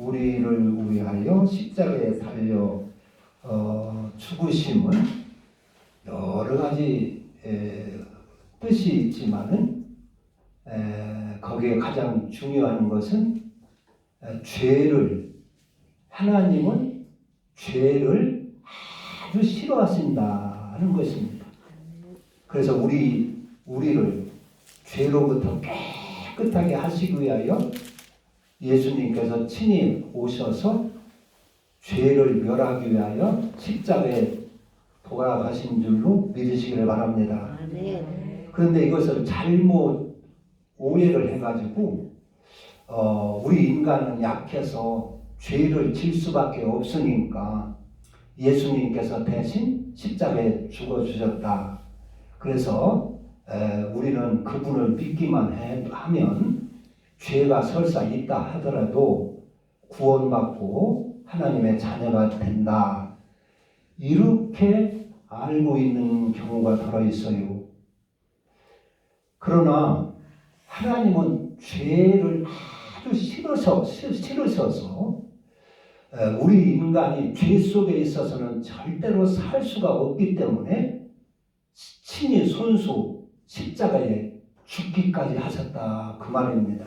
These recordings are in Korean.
우리를 위하여 십자가에 달려 죽으심은 여러 가지 뜻이 있지만은 거기에 가장 중요한 것은 하나님은 죄를 아주 싫어하신다는 것입니다. 그래서 우리를 죄로부터 깨끗하게 하시기 위하여 예수님께서 친히 오셔서 죄를 멸하기 위하여 십자가에 돌아가신 줄로 믿으시기를 바랍니다. 그런데 이것을 잘못 오해를 해가지고 우리 인간은 약해서 죄를 질 수밖에 없으니까 예수님께서 대신 십자가에 죽어주셨다. 그래서 우리는 그분을 믿기만 하면 죄가 설사 있다 하더라도 구원받고 하나님의 자녀가 된다. 이렇게 알고 있는 경우가 들어있어요. 그러나 하나님은 죄를 아주 싫으셔서 우리 인간이 죄 속에 있어서는 절대로 살 수가 없기 때문에 친히 손수 십자가에 죽기까지 하셨다 그 말입니다.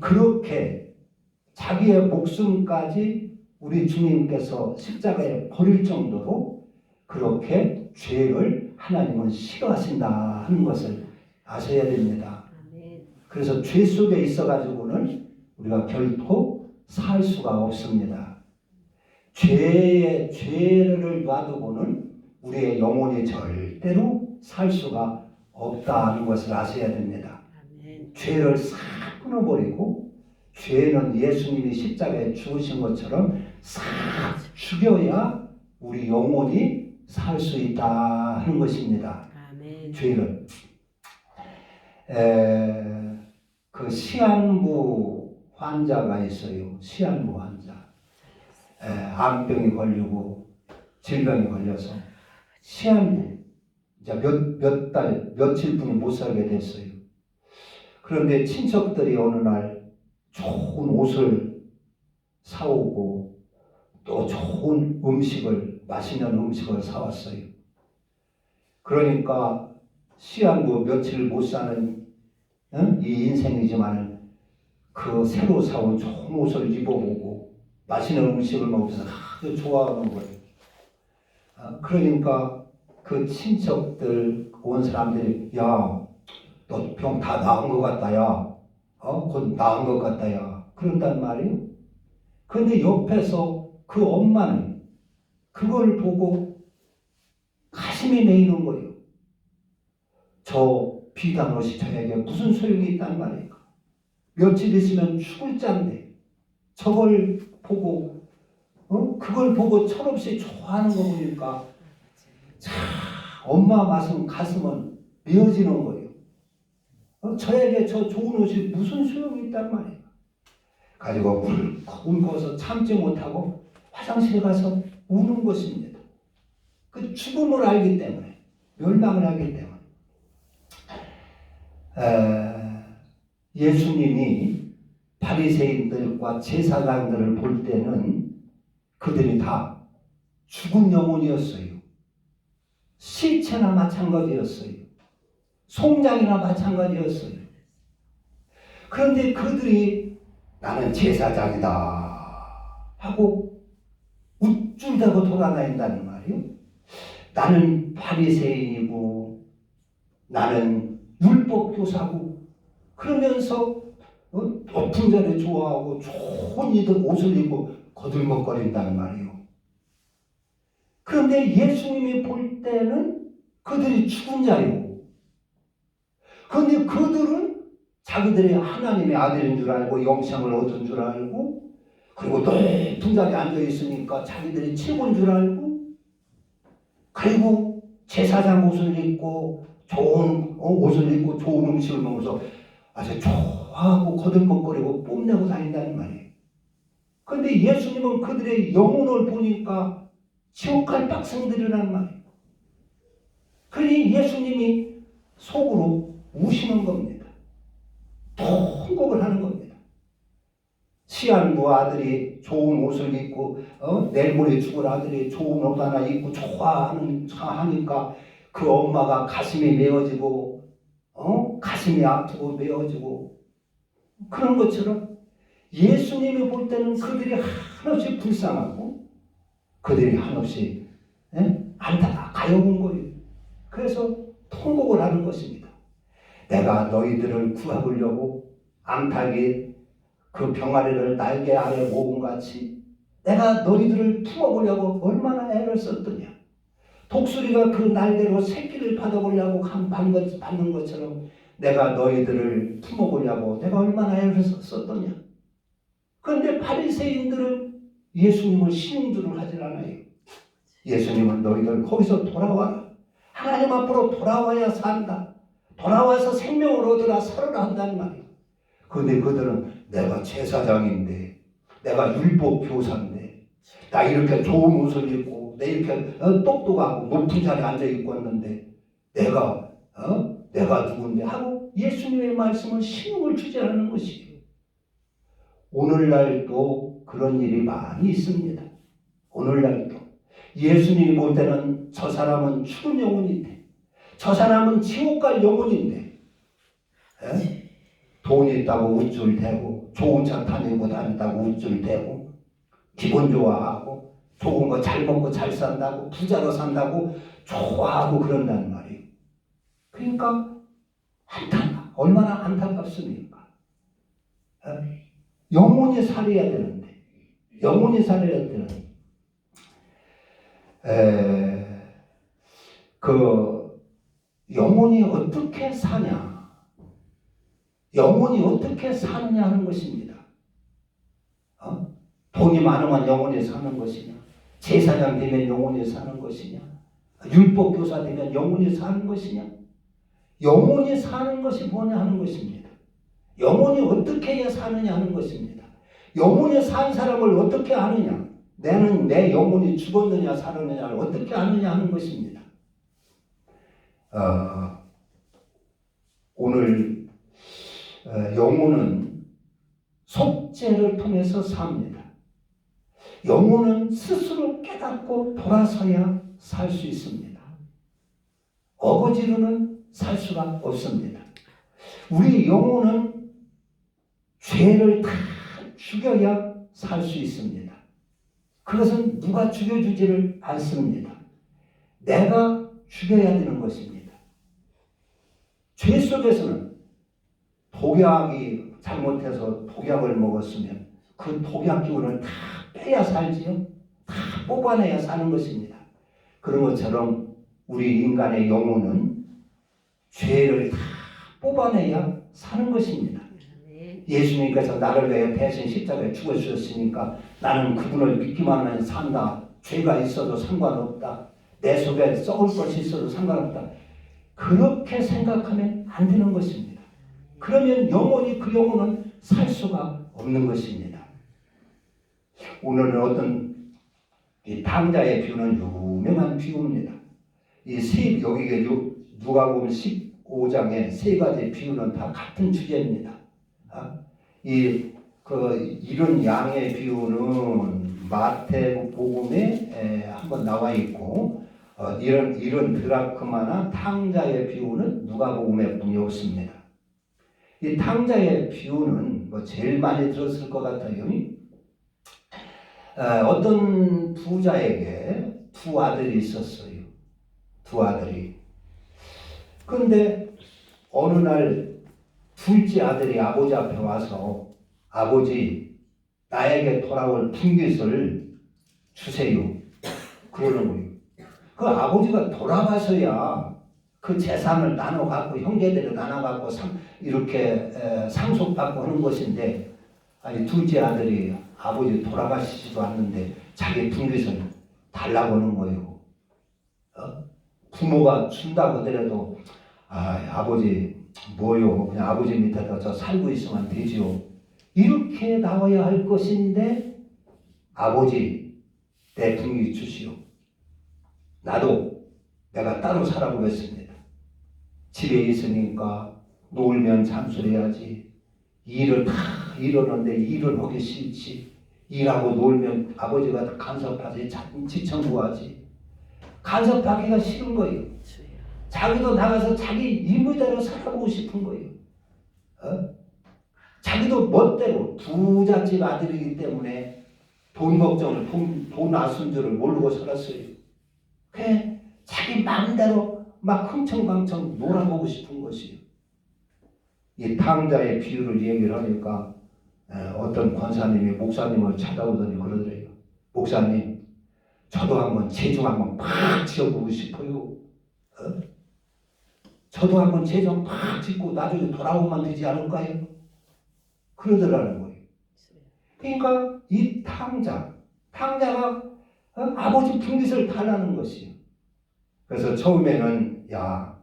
그렇게 자기의 목숨까지 우리 주님께서 십자가에 버릴 정도로 그렇게 죄를 하나님은 싫어하신다 하는 것을 아셔야 됩니다. 그래서 죄 속에 있어가지고는 우리가 결코 살 수가 없습니다. 죄를 놔두고는 우리의 영혼이 절대로 살 수가 없다는 것을 아셔야 됩니다. 죄를 싹 끊어버리고 죄는 예수님이 십자가에 죽으신 것처럼 싹 죽여야 우리 영혼이 살 수 있다 하는 것입니다. 죄를 그 시한부 환자가 있어요. 시한부 환자. 암병이 걸리고 질병이 걸려서 시한부 이제 며칠뿐이 못 살게 됐어요. 그런데 친척들이 어느 날 좋은 옷을 사오고 또 좋은 맛있는 음식을 사왔어요. 그러니까 시한부 며칠 못 사는 이 인생이지만 그 새로 사온 좋은 옷을 입어보고 맛있는 음식을 먹으면서 아주 좋아하는 거예요. 그러니까 그 친척들 온 사람들이 야, 너 병 다 나은 것 같다 야. 곧 나은 것 같다 야. 그런단 말이에요. 그런데 옆에서 그 엄마는 그걸 보고 가슴이 메이는 거예요. 저 비단 옷이 저에게 무슨 소용이 있단 말이에요. 며칠 있으면 죽을 짠데 저걸 보고 그걸 보고 철없이 좋아하는 거 보니까 참 엄마 가슴은 메어지는 거예요. 저에게 저 좋은 옷이 무슨 소용이 있단 말이에요. 가지고 울고서 참지 못하고 화장실에 가서 우는 것입니다. 그 죽음을 알기 때문에, 멸망을 하기 때문에. 예수님이 바리새인들과 제사장들을 볼 때는 그들이 다 죽은 영혼이었어요. 시체나 마찬가지였어요. 송장이나 마찬가지였어요. 그런데 그들이 나는 제사장이다 하고 우쭐대고 돌아다닌다는 말이에요. 나는 바리새인이고 나는 율법교사고 그러면서 높은 자를 좋아하고 좋은 옷을 입고 거들먹거린다는 말이에요. 그런데 예수님이 볼 때는 그들이 죽은 자요. 그런데 그들은 자기들이 하나님의 아들인 줄 알고 영생을 얻은 줄 알고 그리고 높은 자리에 앉아있으니까 자기들이 최고인 줄 알고 그리고 제사장 옷을 입고 좋은 옷을 입고 좋은 음식을 먹으면서 아주 좋아하고 거들먹거리고 뽐내고 다닌다는 말이에요. 그런데 예수님은 그들의 영혼을 보니까 지옥갈 백성들이란 말이에요. 그러니 예수님이 속으로 우시는 겁니다. 통곡을 하는 겁니다. 시한부 아들이 좋은 옷을 입고 내일 모레 죽을 아들이 좋은 옷 하나 입고 하니까 그 엄마가 가슴이 메어지고 가슴이 아프고 메어지고 그런 것처럼 예수님이 볼 때는 그들이 한없이 불쌍하고 그들이 한없이 안타까운 거예요. 그래서 통곡을 하는 것입니다. 내가 너희들을 구하려고 암탉이 그 병아리를 날개 아래 모음같이 내가 너희들을 품어보려고 얼마나 애를 썼더냐. 독수리가 그 날개로 새끼를 받아보려고 받는 것처럼 내가 너희들을 품어보려고 내가 얼마나 애를 썼더냐. 그런데 바리새인들은 예수님을 신용들을 하질 않아요. 예수님은 너희들 거기서 돌아와라. 하나님 앞으로 돌아와야 산다. 돌아와서 생명을 얻으라 살아라 한다는 말이에요. 그런데 그들은 내가 제사장인데 내가 율법 교사인데 나 이렇게 좋은 옷을 입고 내 이렇게 똑똑하고 높은 자리에 앉아 있고 있는데 내가 누군데 하고 예수님의 말씀을 신용을 주지 않는 것이에요. 오늘날도 그런 일이 많이 있습니다. 오늘날도 예수님이 볼 때는 저 사람은 죽은 영혼인데 저 사람은 지옥 갈 영혼인데 돈이 있다고 우쭐대고 좋은 차 타고 다닌다고 우쭐대고 기분 좋아하고 좋은 거 잘 먹고 잘 산다고 부자로 산다고 좋아하고 그런다는 말이에요. 그러니까 얼마나 안타깝습니까? 영혼이 살아야 되는데 그 영혼이 어떻게 사냐? 영혼이 어떻게 사느냐 하는 것입니다. 돈이 많으면 영혼이 사는 것이냐? 제사장 되면 영혼이 사는 것이냐? 율법 교사 되면 영혼이 사는 것이냐? 영혼이 사는 것이 뭐냐 하는 것입니다. 영혼이 어떻게 해야 사느냐 하는 것입니다. 영혼이 산 사람을 어떻게 아느냐? 내 영혼이 죽었느냐 살았느냐를 어떻게 아느냐 하는 것입니다. 오늘 영혼은 속죄를 통해서 삽니다. 영혼은 스스로 깨닫고 돌아서야 살 수 있습니다. 어거지로는 살 수가 없습니다. 우리 영혼은 죄를 다 죽여야 살 수 있습니다. 그것은 누가 죽여주지를 않습니다. 내가 죽여야 되는 것입니다. 죄 속에서는 독약이 잘못해서 독약을 먹었으면 그 독약 기운을 다 빼야 살지요. 다 뽑아내야 사는 것입니다. 그런 것처럼 우리 인간의 영혼은 죄를 다 뽑아내야 사는 것입니다. 예수님께서 나를 위해 대신 십자가에 죽어주셨으니까 나는 그분을 믿기만 하면 산다. 죄가 있어도 상관없다. 내 속에 썩을 것이 있어도 상관없다. 그렇게 생각하면 안 되는 것입니다. 그러면 그 영혼은 살 수가 없는 것입니다. 오늘은 어떤 이 탕자의 비유는 유명한 비유입니다. 여기에 누가복음 15장의 세 가지 비유는 다 같은 주제입니다. 이런 양의 비유는 마태복음에 한번 나와 있고 이런 드라크마나 탕자의 비유는 누가복음에 분이 없습니다. 이 탕자의 비유는 제일 많이 들었을 것 같아요. 어떤 부자에게 두 아들이 있었어요. 두 아들이. 그런데 어느 날 둘째 아들이 아버지 앞에 와서 아버지 나에게 돌아올 분깃을 주세요. 그러는 거예요. 그 아버지가 돌아가서야 그 재산을 나눠 갖고 형제들을 나눠 갖고 이렇게 상속받고 하는 것인데 아니 둘째 아들이 아버지 돌아가시지도 않는데 자기 분깃을 달라고 하는 거예요. 부모가 준다고 하더라도 아버지 뭐요? 그냥 아버지 밑에다 저 살고 있으면 되지요. 이렇게 나와야 할 것인데 아버지 내 분깃 주시오. 나도 내가 따로 살아보겠습니다. 집에 있으니까 놀면 잠수해야지 일을 다 이러는데 일을 하기 싫지. 일하고 놀면 아버지가 간섭하지, 지청구하지. 간섭하기가 싫은 거예요. 자기도 나가서 자기 임의대로 살아보고 싶은 거예요. 자기도 멋대로 부잣집 아들이기 때문에 돈 걱정을, 돈 아순 줄을 모르고 살았어요. 그냥 자기 마음대로 막 흥청망청 놀아보고 싶은 것이요. 이 탕자의 비유를 얘기를 하니까 어떤 권사님이 목사님을 찾아오더니 그러더래요. 목사님, 저도 한번 재정 한번 팍 지어보고 싶어요. 저도 한번 재정 팍 짓고 나중에 돌아오면 되지 않을까요? 그러더라는 거예요. 그러니까 이 탕자가 아버지 분깃을 달라는 것이에요. 그래서 처음에는 야,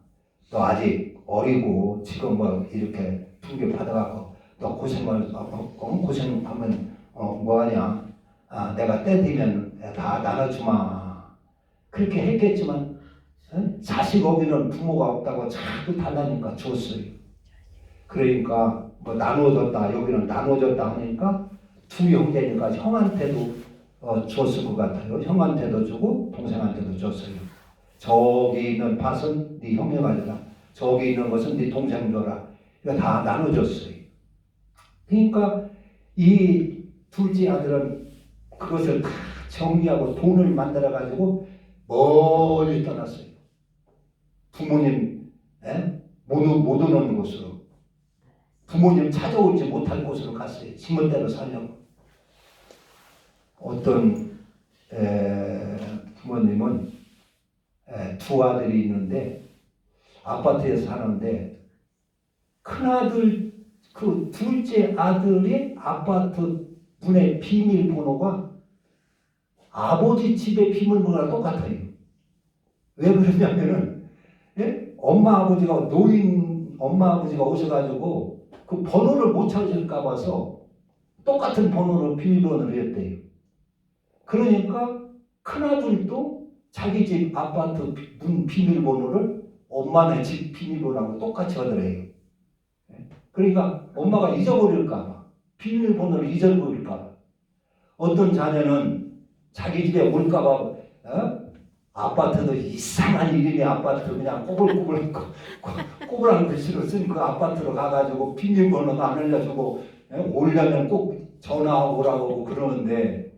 너 아직 어리고 지금 뭐 이렇게 분깃 받아갖고 너 고생하면 뭐하냐? 내가 때 되면 다 나눠주마. 그렇게 했겠지만 자식 어기는 부모가 없다고 자꾸 달라니까 줬어요. 그러니까 뭐 나눠줬다 여기는 나눠줬다 하니까 두 형제니까 형한테도 줬을 것 같아요. 형한테도 주고 동생한테도 줬어요. 저기 있는 밭은 네 형이 가져라. 저기 있는 것은 네 동생 줘라. 이거 다 나눠줬어요. 그러니까 이 둘째 아들은 그것을 다 정리하고 돈을 만들어 가지고 멀리 떠났어요. 부모님 못 오는 곳으로, 부모님 찾아오지 못할 곳으로 갔어요. 지멋대로 살려고. 어떤 부모님은 두 아들이 있는데 아파트에 사는데 큰아들 그 둘째 아들의 아파트 문의 비밀번호가 아버지 집의 비밀번호랑 똑같아요. 왜 그러냐면은 엄마 아버지가 오셔가지고 그 번호를 못 찾으실까 봐서 똑같은 번호로 비밀번호를 했대요. 그러니까 큰아들도 자기 집 아파트 문 비밀번호를 엄마네 집 비밀번호하고 똑같이 하더래요. 그러니까 엄마가 잊어버릴까봐, 비밀번호를 잊어버릴까봐. 어떤 자녀는 자기 집에 올까봐 아파트도 이상한 이름의 아파트 그냥 꼬불꼬불한 글씨로 쓴 그 아파트로 가가지고 비밀번호도 안 알려주고 오려면 꼭 전화하고 오라고 그러는데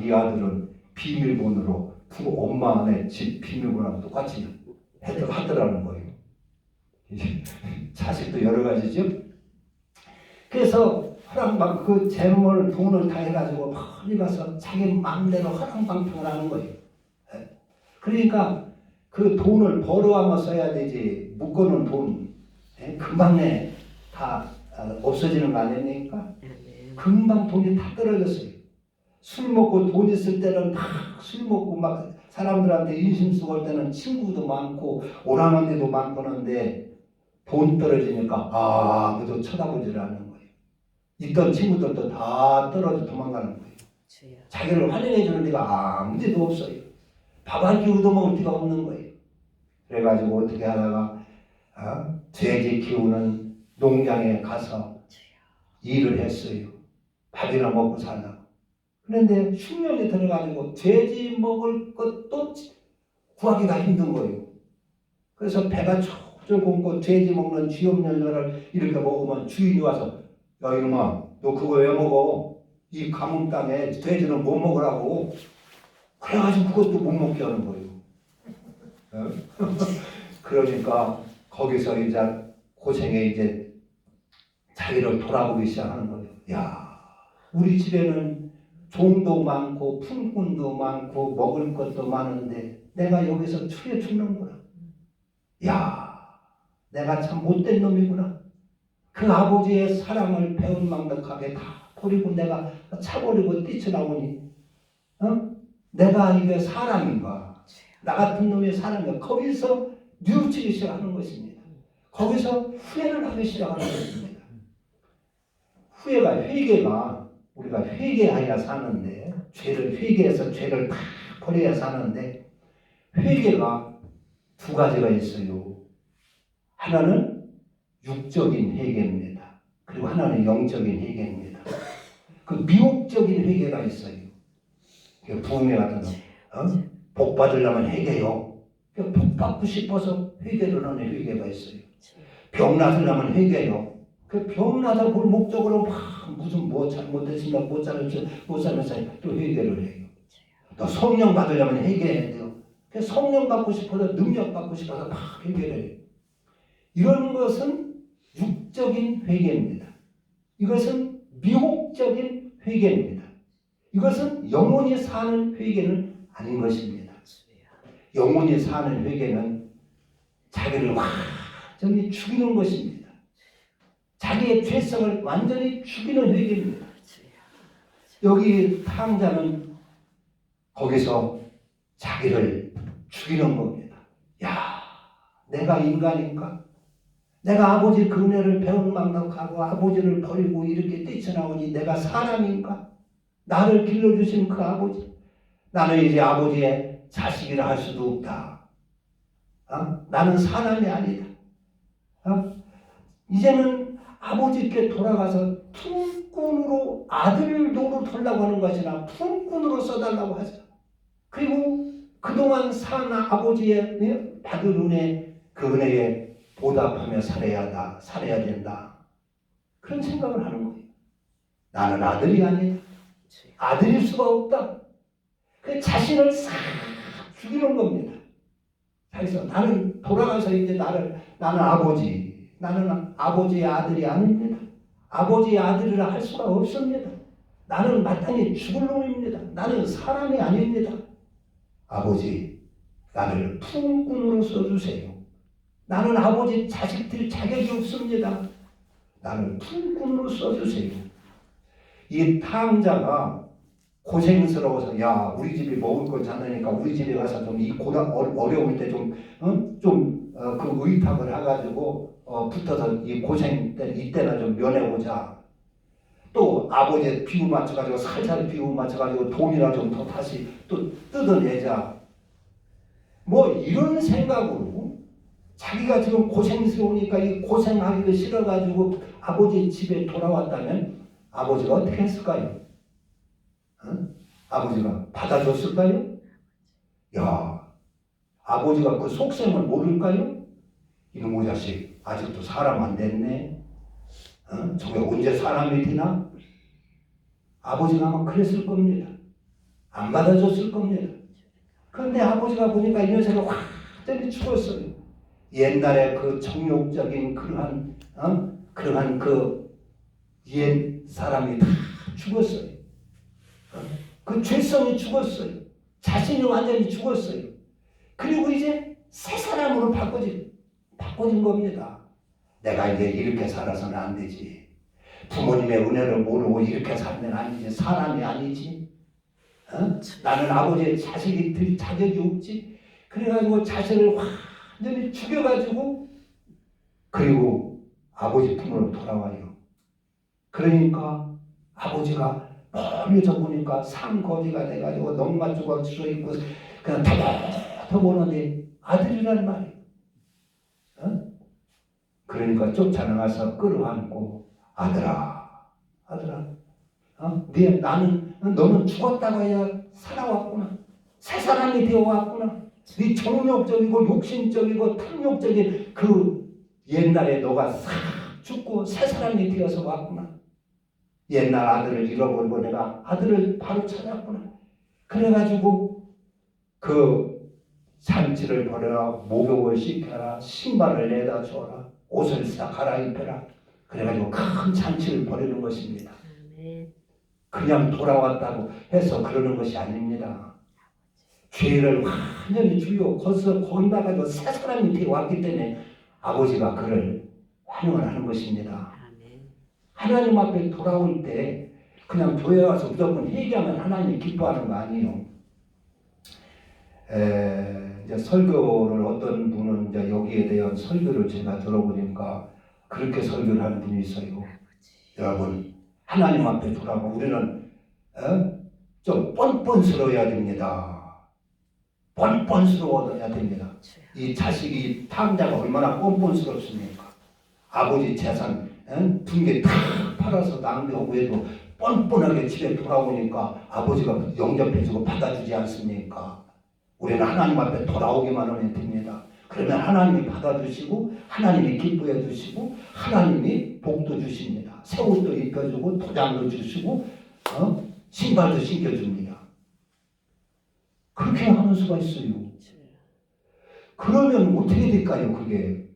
이 아들은 비밀번호로 엄마네 집 비밀번호랑 똑같이 하더라는 거예요. 자식도 여러 가지죠. 그래서 그 재물을 돈을 다 해가지고 멀리 가서 자기 마음대로 허랑방탕을 하는 거예요. 그러니까 그 돈을 벌어와서 써야 되지 묶어놓은 돈 금방에 다 없어지는 거 아닙니까? 금방 돈이 다 떨어졌어요. 술 먹고 돈 있을 때는 다 술 먹고 막 사람들한테 인심 쓰고 할 때는 친구도 많고 오라는 데도 많고 하는데 돈 떨어지니까 아무도 쳐다보질 않는 거예요. 있던 친구들도 다 떨어져 도망가는 거예요. 자기를 환영해 주는 데가 아무 데도 없어요. 밥 한 끼 얻어먹을 데가 없는 거예요. 그래가지고 어떻게 하다가 돼지 키우는 농장에 가서 일을 했어요. 밥이나 먹고 살라고. 그런데 흉년이 들어가지고 돼지 먹을 것도 구하기가 힘든 거예요. 그래서 배가 쫄쫄 굶고 돼지 먹는 쥐 없는 거를 이렇게 먹으면 주인이 와서 야 이놈아 너 그거 왜 먹어? 이 가뭄 땅에 돼지는 못 먹으라고. 그래가지고 그것도 못 먹게 하는 거예요. 그러니까 거기서 이제 고생에 이제 자기를 돌아보기 시작하는 거예요. 야, 우리 집에는 종도 많고 품꾼도 많고 먹을 것도 많은데 내가 여기서 추해 죽는구나. 야, 내가 참 못된 놈이구나. 그 아버지의 사랑을 배은망덕하게 다 버리고 내가 차버리고 뛰쳐나오니 내가 이게 사람인가? 나 같은 놈의 사람인가? 거기서 뉘우치기 시작하는 것입니다. 거기서 후회를 하기 시작하는 것입니다. 회개가 우리가 회개해야 사는데 죄를 회개해서 죄를 다 버려야 사는데 회개가 두 가지가 있어요. 하나는 육적인 회개입니다. 그리고 하나는 영적인 회개입니다. 그 미혹적인 회개가 있어요. 부흥회 같은 거, 복 받으려면 회개요. 복 받고 싶어서 회개를 하는 회개가 있어요. 병 나으려면 회개요. 병 나다 볼 목적으로 막 무슨 뭐 잘못했으니까 못 살면서 또 회개를 해요. 또 성령 받으려면 회개해야 돼요. 성령 받고 싶어서 능력 받고 싶어서 막 회개를 해요. 이런 것은 육적인 회개입니다. 이것은 미혹적인 회개입니다. 이것은 영혼이 사는 회개는 아닌 것입니다. 영혼이 사는 회개는 자기를 완전히 죽이는 것입니다. 자기의 죄성을 완전히 죽이는 회개입니다. 여기 탕자는 거기서 자기를 죽이는 겁니다. 야, 내가 인간인가? 내가 아버지 그 은혜를 배은망덕하고 아버지를 버리고 이렇게 뛰쳐나오니 내가 사람인가? 나를 길러주신 그 아버지, 나는 이제 아버지의 자식이라 할 수도 없다. 나는 사람이 아니다. 이제는 아버지께 돌아가서 품꾼으로 아들 노릇하려고 하는 것이나 품꾼으로 써달라고 하죠. 그리고 그동안 산 아버지의 받은 은혜, 그 은혜에 보답하며 살아야 된다. 그런 생각을 하는 거예요. 나는 아들이 아니다. 아들일 수가 없다. 그 자신을 싹 죽이는 겁니다. 그래서 나는 돌아가서 이제 나는 아버지의 아들이 아닙니다. 아버지의 아들이라 할 수가 없습니다. 나는 마땅히 죽을 놈입니다. 나는 사람이 아닙니다. 아버지, 나를 품꾼으로 써주세요. 나는 아버지 자식들 자격이 없습니다. 나를 품꾼으로 써주세요. 이 탕자가 고생스러워서 야 우리 집이 먹을 걸 찾으니까 우리 집에 가서 좀 이 어려울 때 그 의탁을 해가지고 붙어서 이 고생 때 이때나 좀 면해보자. 또 아버지 비유 맞춰가지고 살살 비유 맞춰가지고 돈이나 좀 더 다시 또 뜯어내자. 뭐 이런 생각으로 자기가 지금 고생스러우니까 이 고생하기를 싫어가지고 아버지 집에 돌아왔다면 아버지가 어떻게 했을까요? 아버지가 받아줬을까요? 야, 아버지가 그 속셈을 모를까요? 이놈의 자식 아직도 사람 안 됐네. 저게 언제 사람이 되나? 아버지가 아마 그랬을 겁니다. 안 받아줬을 겁니다. 그런데 아버지가 보니까 이 녀석이 완전히 죽었어요. 옛날에 그 정욕적인 그러한 그 옛 사람이 다 죽었어요. 그 죄성이 죽었어요. 자신이 완전히 죽었어요. 그리고 이제 새 사람으로 바꿔진 겁니다. 내가 이제 이렇게 살아서는 안 되지. 부모님의 은혜를 모르고 이렇게 살면 아니지. 사람이 아니지. 나는 아버지의 자식이 될 자격이 없지. 그래가지고 자신을 완전히 죽여가지고 그리고 아버지 품으로 돌아와요. 그러니까 아버지가 멀리서 보니까 산거지가 돼가지고 농마주가 쏘있고 그냥 더 보는데 아들이란 말이에요. 그러니까 쫓아나가서 끌어안고 아들아 너는 죽었다고 해야 살아왔구나. 새 사람이 되어왔구나. 네 정욕적이고 욕심적이고 탐욕적인 그 옛날에 너가 싹 죽고 새 사람이 되어서 왔구나. 옛날 아들을 잃어버리고 내가 아들을 바로 찾았구나. 그래가지고 그 잔치를 벌여라. 목욕을 시켜라. 신발을 내다 줘라. 옷을 싹 갈아입혀라. 그래가지고 큰 잔치를 벌이는 것입니다. 그냥 돌아왔다고 해서 그러는 것이 아닙니다. 죄를 완전히 주요 거기 나가서 새 사람이 되어 왔기 때문에 아버지가 그를 환영을 하는 것입니다. 하나님 앞에 돌아올 때 그냥 교회 와서 무조건 회개하면 하나님이 기뻐하는 거 아니에요. 이제 설교를 어떤 분은 이제 여기에 대한 설교를 제가 들어보니까 그렇게 설교를 하는 분이 있어요. 여러분 하나님 앞에 돌아오고 우리는 좀 뻔뻔스러워야 됩니다. 뻔뻔스러워야 됩니다. 이 자식이 탕자가 얼마나 뻔뻔스럽습니까? 아버지 재산 붕괴 탁 팔아서 낭비하고 해도 뻔뻔하게 집에 돌아오니까 아버지가 영접해주고 받아주지 않습니까? 우리는 하나님 앞에 돌아오기만 하면 됩니다. 그러면 하나님이 받아주시고 하나님이 기뻐해 주시고 하나님이 복도 주십니다. 새 옷도 입혀주고 도장도 주시고 신발도 신겨줍니다. 그렇게 하는 수가 있어요. 그러면 어떻게 될까요? 그게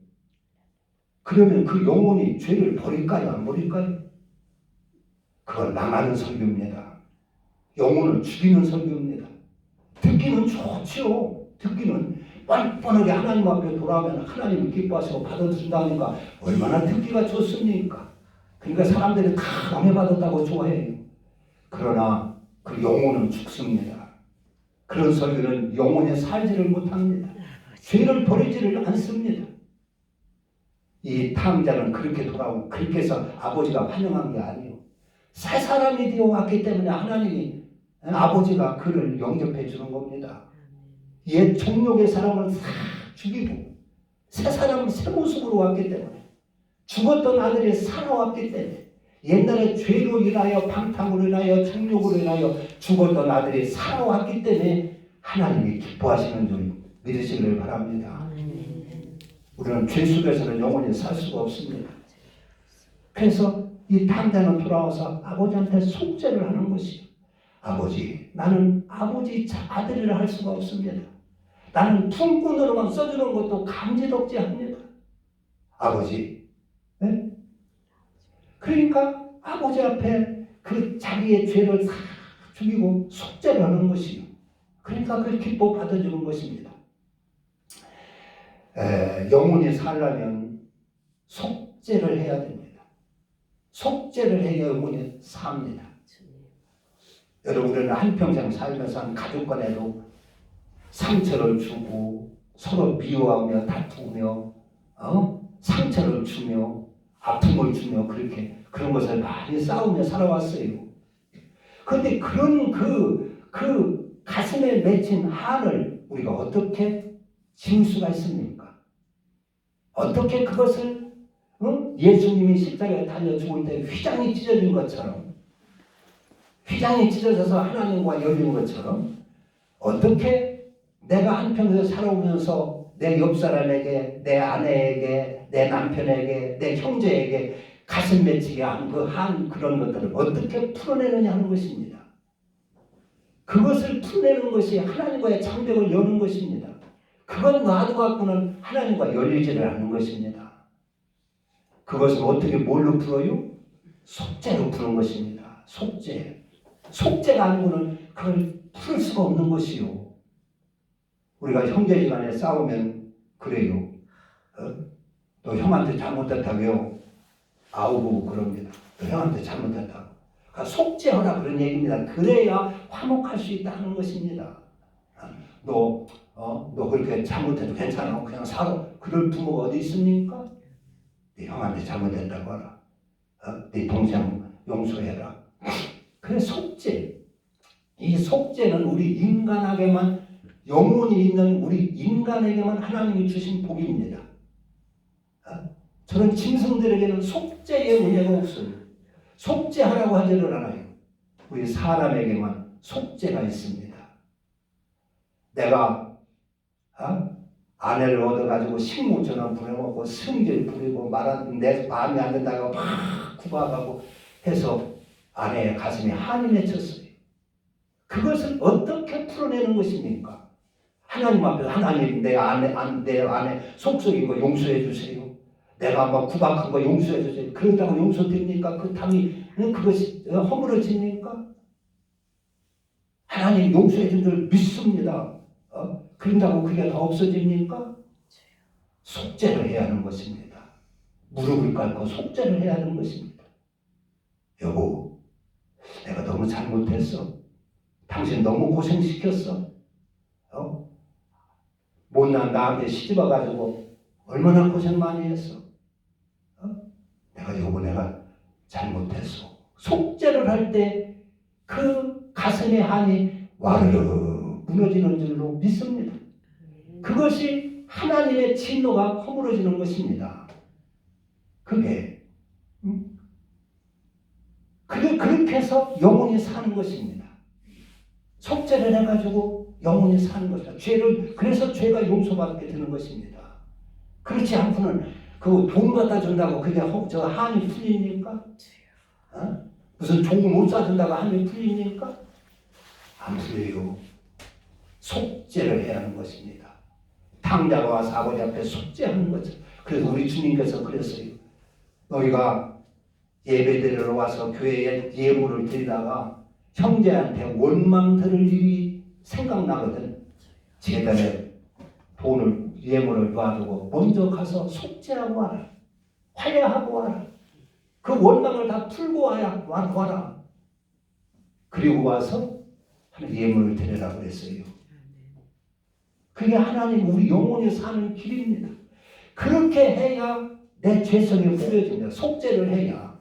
그러면 그 영혼이 죄를 버릴까요? 안 버릴까요? 그건 망하는 설교입니다. 영혼을 죽이는 설교입니다. 듣기는 좋지요. 듣기는 뻔뻔하게 하나님 앞에 돌아오면 하나님이 기뻐하시고 받아준다니까 얼마나 듣기가 좋습니까? 그러니까 사람들이 다 은혜 받았다고 좋아해요. 그러나 그 영혼은 죽습니다. 그런 설교는 영혼에 살지를 못합니다. 죄를 버리지를 않습니다. 이 탕자는 그렇게 돌아오고 그렇게 해서 아버지가 환영한 게 아니에요. 새 사람이 되어 왔기 때문에 하나님이 아버지가 그를 영접해 주는 겁니다. 옛 종족의 사람을 싹 죽이고 새 사람은 새 모습으로 왔기 때문에 죽었던 아들이 살아왔기 때문에 옛날에 죄로 인하여 방탕으로 인하여 종족으로 인하여 죽었던 아들이 살아왔기 때문에 하나님이 기뻐하시는 줄 믿으시기를 바랍니다. 우리는 죄 속에서는 영원히 살 수가 없습니다. 그래서 이 탕자는 돌아와서 아버지한테 속죄를 하는 것이요. 아버지, 나는 아버지 아들이라 할 수가 없습니다. 나는 품꾼으로만 써주는 것도 감지덕지합니다. 아버지, 네? 그러니까 아버지 앞에 그 자기의 죄를 다 죽이고 속죄를 하는 것이요. 그러니까 그걸 기뻐 받아주는 것입니다. 영혼이 살려면 속죄를 해야 됩니다. 속죄를 해야 영혼이 삽니다. 여러분, 우리는 한평생 살면서 한 가족 간에도 상처를 주고 서로 미워하며 다투며 상처를 주며 아픔을 주며 그렇게 그런 것을 많이 싸우며 살아왔어요. 그런데 그런 그 가슴에 맺힌 한을 우리가 어떻게 지울 수가 있습니까? 어떻게 그것을 예수님이 십자가에 달려 죽을 때 휘장이 찢어진 것처럼 휘장이 찢어져서 하나님과 열린 것처럼 어떻게 내가 한평생 살아오면서 내 옆사람에게 내 아내에게 내 남편에게 내 형제에게 가슴 맺히게 한 그런 것들을 어떻게 풀어내느냐 하는 것입니다. 그것을 풀어내는 것이 하나님과의 장벽을 여는 것입니다. 그건 놔두고는 하나님과 열리지를 않는 것입니다. 그것을 어떻게 뭘로 풀어요? 속죄로 푸는 것입니다. 속죄. 속죄가 아니고는 그걸 풀 수가 없는 것이요. 우리가 형제지간에 싸우면 그래요. 너 형한테 잘못했다고요. 아우고 그럽니다. 너 형한테 잘못했다고. 그러니까 속죄하라 그런 얘기입니다. 그래야 화목할 수 있다는 것입니다. 너 그렇게 잘못해도 괜찮아. 그냥 살아. 그럴 부모가 어디 있습니까? 네 형한테 잘못했다고 하라. 네 동생 용서해라. 그래 속죄. 이 속죄는 우리 인간에게만 영혼이 있는 우리 인간에게만 하나님이 주신 복입니다. 저는 짐승들에게는 속죄의 은혜가 없어요. 속죄하라고 하지를 않아요. 우리 사람에게만 속죄가 있습니다. 내가 아내를 얻어가지고 식모전화 보내고 승질 부리고 내 마음에 안 든다고 막 구박하고 해서 아내의 가슴에 한이 맺혔어요. 그것을 어떻게 풀어내는 것입니까? 하나님 앞에서 하나님 내 아내 속속인 거 용서해 주세요. 내가 한번 구박한 거 용서해 주세요. 그런다고 용서됩니까? 그 탐이 그것이 허물어집니까? 하나님 용서해 준 줄 믿습니다. 그런다고 그게 다 없어집니까? 속죄를 해야 하는 것입니다. 무릎을 꿇고 속죄를 해야 하는 것입니다. 여보, 내가 너무 잘못했어. 당신 너무 고생시켰어. 못난 나한테 시집와가지고 얼마나 고생 많이 했어. 내가 잘못했어. 속죄를 할 때 그 가슴의 한이 와르르 무너지는 줄로 믿습니다. 그것이 하나님의 진노가 허물어지는 것입니다. 그게 그렇게 해서 영혼이 사는 것입니다. 속죄를 해가지고 영혼이 사는 것입니다. 그래서 죄가 용서받게 되는 것입니다. 그렇지 않고는 그 돈 갖다 준다고 그게 저 한이 풀립니까? 어? 무슨 종을 못 사준다고 한이 풀립니까? 안 풀려요. 속죄를 해야 하는 것입니다. 탕자가 와서 아버지 앞에 속죄하는 거죠. 그래서 우리 주님께서 그랬어요. 너희가 예배드리러 와서 교회에 예물을 드리다가 형제한테 원망 들을 일이 생각나거든. 제단에 돈을 예물을 놔두고 먼저 가서 속죄하고 와라. 화해하고 와라. 그 원망을 다 풀고 와라. 그리고 와서 예물을 드리라 그랬어요. 그게 하나님 우리 영혼이 사는 길입니다. 그렇게 해야 내 죄성이 풀려집니다. 속죄를 해야.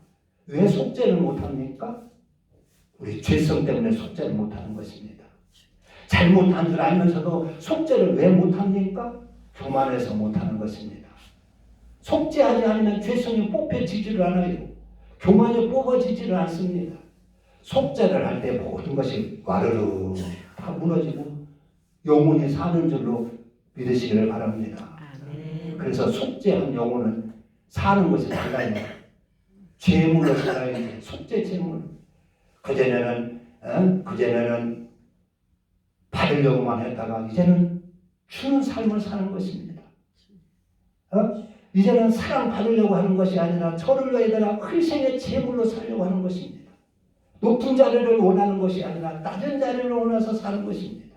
왜 속죄를 못합니까? 우리 죄성 때문에 속죄를 못하는 것입니다. 잘못한 줄 알면서도 속죄를 왜 못합니까? 교만해서 못하는 것입니다. 속죄하지 않으면 죄성이 뽑혀지지를 않아요. 교만이 뽑아지지를 않습니다. 속죄를 할 때 모든 것이 와르르 다 무너지고 영혼이 사는 줄로 믿으시기를 바랍니다. 그래서 속죄한 영혼은 사는 것이 달라요. 죄물로 살아야지. 속죄 죄물. 그전에는 받으려고만 했다가 이제는 주는 삶을 사는 것입니다. 이제는 사랑 받으려고 하는 것이 아니라 저를 위해서 희생의 제물로 살려고 하는 것입니다. 높은 자리를 원하는 것이 아니라 낮은 자리를 원해서 사는 것입니다.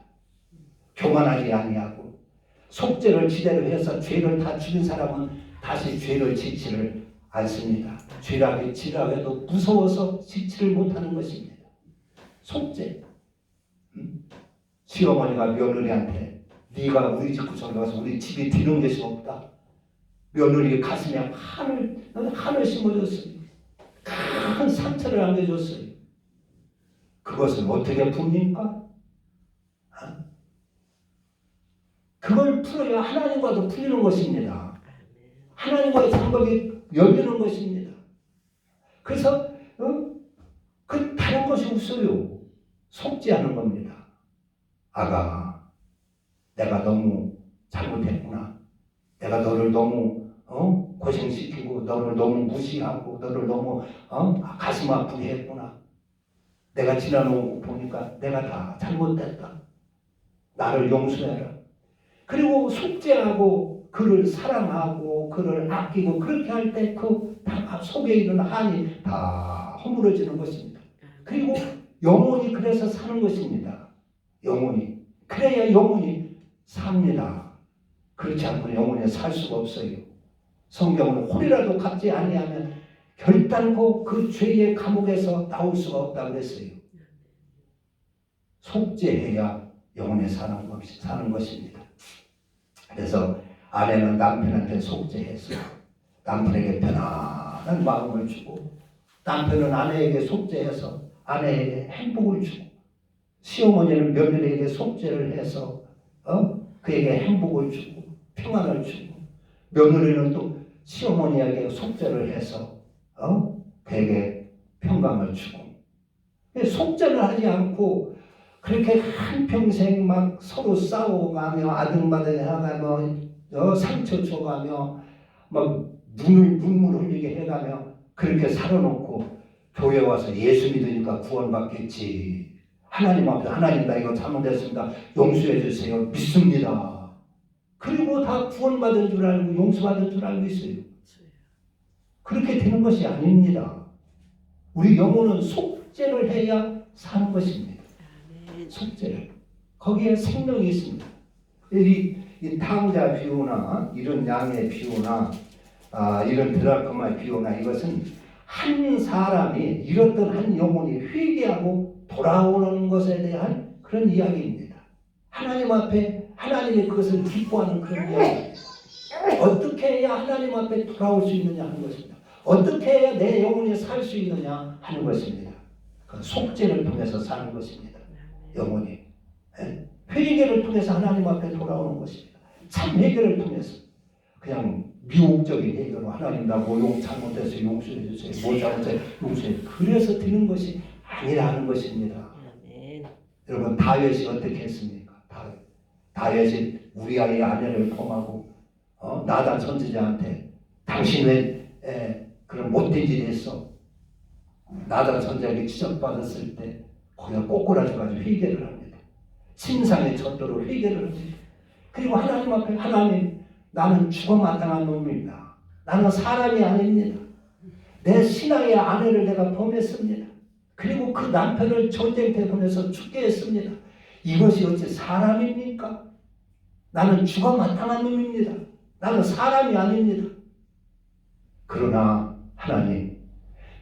교만하지 아니하고 속죄를 지대로 해서 죄를 다 죽인 사람은 다시 죄를 짓지를 않습니다. 죄라고 지라고 무서워서 짓지를 못하는 것입니다. 속죄. 시어머니가 며느리한테 네가 우리 집 구석에 가서 우리 집이 뒤는 것이 없다. 며느리 가슴에 한을 심어줬어요. 큰 상처를 안겨줬어요. 그것을 어떻게 풉니까? 그걸 풀어야 하나님과도 풀리는 것입니다. 하나님과의 장벽이 열리는 것입니다. 그래서 다른 것이 없어요. 속죄하는 겁니다. 아가, 내가 너무 잘못했구나. 내가 너를 너무 고생시키고 너를 너무 무시하고 너를 너무 가슴 아프게 했구나. 내가 지나놓고 보니까 내가 다 잘못됐다. 나를 용서해라. 그리고 속죄하고 그를 사랑하고 그를 아끼고 그렇게 할 때 그 속에 있는 한이 다 허물어지는 것입니다. 그리고 영혼이 그래서 사는 것입니다. 영혼이. 그래야 영혼이 삽니다. 그렇지 않고는 영혼이 살 수가 없어요. 성경은 홀이라도 갚지 아니하면 결단코 그 죄의 감옥에서 나올 수가 없다고 그랬어요. 속죄해야 영혼이 사는 것입니다. 그래서 아내는 남편한테 속죄해서 남편에게 편안한 마음을 주고 남편은 아내에게 속죄해서 아내에게 행복을 주고 시어머니는 며느리에게 속죄를 해서 그에게 행복을 주고 평안을 주고 며느리는 또 시어머니에게 속죄를 해서 그에게 평강을 주고 속죄를 하지 않고 그렇게 한평생 막 서로 싸워가며 아등바등 해가며 상처 줘가며 막 눈물 흘리게 해가며 그렇게 살아놓고 교회 와서 예수 믿으니까 구원받겠지. 하나님 앞에 하나님 나 이거 잘못했습니다. 용서해 주세요. 믿습니다. 그리고 다 구원받은 줄 알고 용서받은 줄 알고 있어요. 그렇게 되는 것이 아닙니다. 우리 영혼은 속죄를 해야 사는 것입니다. 속죄를. 거기에 생명이 있습니다. 이 탕자 비유나 이런 양의 비유나 이런 드라크마의 비유나 이것은 한 사람이 잃었던 한 영혼이 회개하고 돌아오는 것에 대한 그런 이야기입니다. 하나님 앞에 하나님이 그것을 기뻐하는 그런 이야기. 어떻게 해야 하나님 앞에 돌아올 수 있느냐 하는 것입니다. 어떻게 해야 내 영혼이 살 수 있느냐 하는 것입니다. 그 속죄를 통해서 사는 것입니다. 영혼이. 회개를 통해서 하나님 앞에 돌아오는 것입니다. 참 회개를 통해서. 그냥 미혹적인 해결로 하나님 나 뭐 잘못해서 용서해 주세요. 뭐 잘못해서 용서해. 그래서 드는 것이 아니라는 것입니다. 여러분 다윗이 어떻게 했습니까? 다윗이 우리아의 아내를 범하고 나단 선지자한테 당신 왜 그런 못된 짓 했어? 나단 선지자에게 지적받았을 때 거기서 꼬꾸라져가지고 회개를 합니다. 침상에 젖도록 회개를 합니다. 그리고 하나님 앞에 하나님 나는 죽어마땅한 놈입니다. 나는 사람이 아닙니다. 내 신앙의 아내를 내가 범했습니다. 그리고 그 남편을 전쟁터에 보내서 죽게 했습니다. 이것이 어찌 사람입니까? 나는 죽어마땅한 놈입니다. 나는 사람이 아닙니다. 그러나 하나님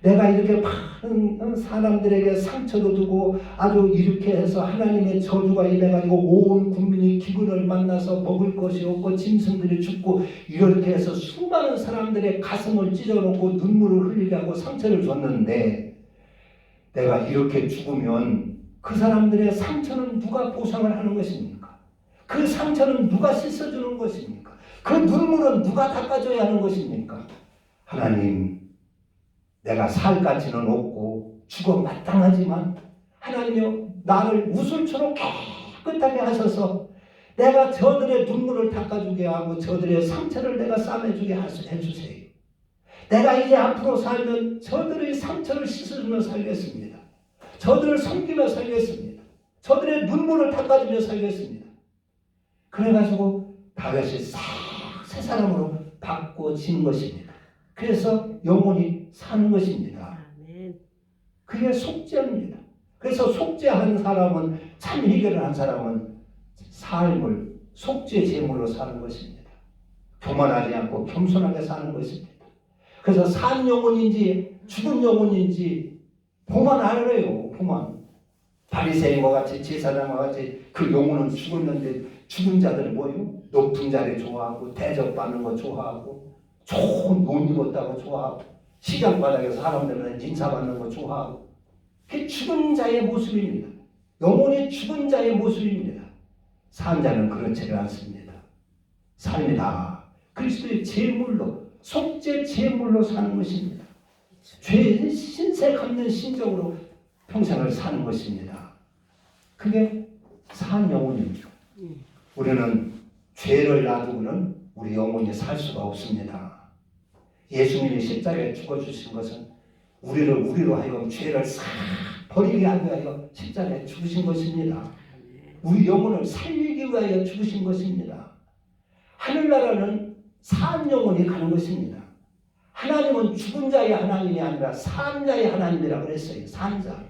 내가 이렇게 많은 사람들에게 상처도 두고 아주 이렇게 해서 하나님의 저주가 임해가지고 온 국민이 기근을 만나서 먹을 것이 없고 짐승들이 죽고 이렇게 해서 수많은 사람들의 가슴을 찢어놓고 눈물을 흘리게 하고 상처를 줬는데 내가 이렇게 죽으면 그 사람들의 상처는 누가 보상을 하는 것입니까? 그 상처는 누가 씻어주는 것입니까? 그 눈물은 누가 닦아줘야 하는 것입니까? 하나님 내가 살 가치는 없고 죽어 마땅하지만 하나님이여 나를 우슬초록 깨끗하게 하셔서 내가 저들의 눈물을 닦아주게 하고 저들의 상처를 내가 싸매주게 해주세요. 내가 이제 앞으로 살면 저들의 상처를 씻어주며 살겠습니다. 저들을 섬기며 살겠습니다. 저들의 눈물을 닦아주며 살겠습니다. 그래가지고 다윗이 싹 새 사람으로 바꿔진 것입니다. 그래서 영원히 사는 것입니다. 그게 속죄입니다. 그래서 속죄한 사람은 참 해결을 한 사람은 삶을 속죄 제물로 사는 것입니다. 교만하지 않고 겸손하게 사는 것입니다. 그래서 산 영혼인지 죽은 영혼인지 보만 알아요. 보만 바리새인과 같이 제사장과 같이 그 영혼은 죽었는데 죽은 자들은 뭐예요? 높은 자리 좋아하고 대접받는 거 좋아하고 좋은 옷 입었다고 좋아하고 시장 바닥에서 사람들은 인사받는 거 좋아하고 그게 죽은 자의 모습입니다. 영혼이 죽은 자의 모습입니다. 산 자는 그렇지를 않습니다. 삶이 다 그리스도의 제물로 속죄 제물로 사는 것입니다. 죄의 신세 갚는 심정으로 평생을 사는 것입니다. 그게 산 영혼입니다. 우리는 죄를 놔두고는 우리 영혼이 살 수가 없습니다. 예수님이 십자가에 죽어주신 것은 우리로 하여금 죄를 싹 버리게 하기 위하여 십자가에 죽으신 것입니다. 우리 영혼을 살리기 위하여 죽으신 것입니다. 하늘나라는 산 영혼이 가는 것입니다. 하나님은 죽은 자의 하나님이 아니라 산 자의 하나님이라고 그랬어요. 산자.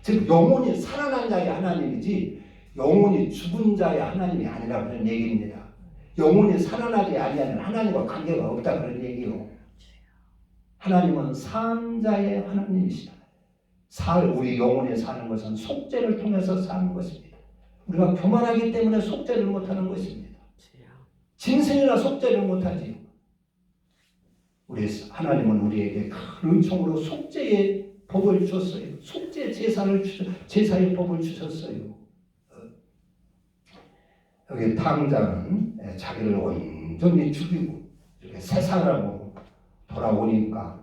즉 영혼이 살아난 자의 하나님이지 영혼이 죽은 자의 하나님이 아니라 그런 얘기입니다. 영혼이 살아나지 아니하는 하나님과 관계가 없다 그런 얘기요. 하나님은 산 자의 하나님이시다. 우리 영혼이 사는 것은 속죄를 통해서 사는 것입니다. 우리가 교만하기 때문에 속죄를 못하는 것입니다. 짐승이나 속죄를 못하지요. 하나님은 우리에게 큰 은총으로 속죄의 법을 주셨어요. 속죄 제사의 법을 주셨어요. 여기 탕자는 자기를 온전히 죽이고 이렇게 새 사람으로 돌아오니까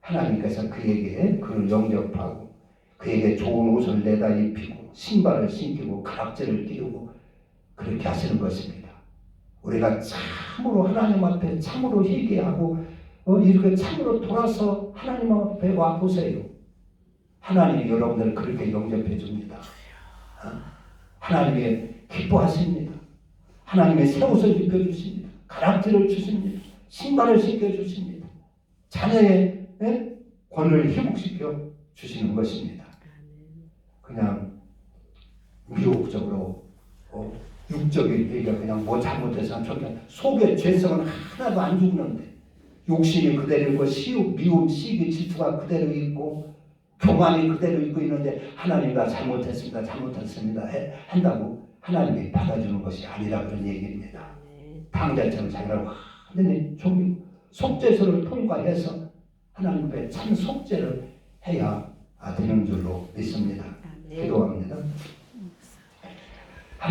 하나님께서 그에게 그를 영접하고 그에게 좋은 옷을 내다 입히고 신발을 신기고 가락지를 끼우고 그렇게 하시는 것입니다. 우리가 참으로 하나님 앞에 참으로 회개하고 이렇게 참으로 돌아서 하나님 앞에 와 보세요. 하나님이 여러분들을 그렇게 영접해 줍니다. 하나님이 기뻐하십니다. 하나님의 새 옷을 입혀주십니다. 가락지를 주십니다. 신발을 신겨주십니다. 자녀의 권을 회복시켜 주시는 것입니다. 그냥 미혹적으로 육적인 얘기가 그냥 뭐 잘못해서 저게 속에 죄성은 하나도 안 죽는데 욕심이 그대로 있고 미움, 시기, 질투가 그대로 있고 교만이 그대로 있고 있는데 하나님과 잘못했습니다. 한다고 하나님이 받아주는 것이 아니라 그런 얘기입니다. 탕자처럼 자기를 완전히 종이 속죄소를 통과해서 하나님 앞에 참 속죄를 해야 되는 줄로 믿습니다. 기도합니다.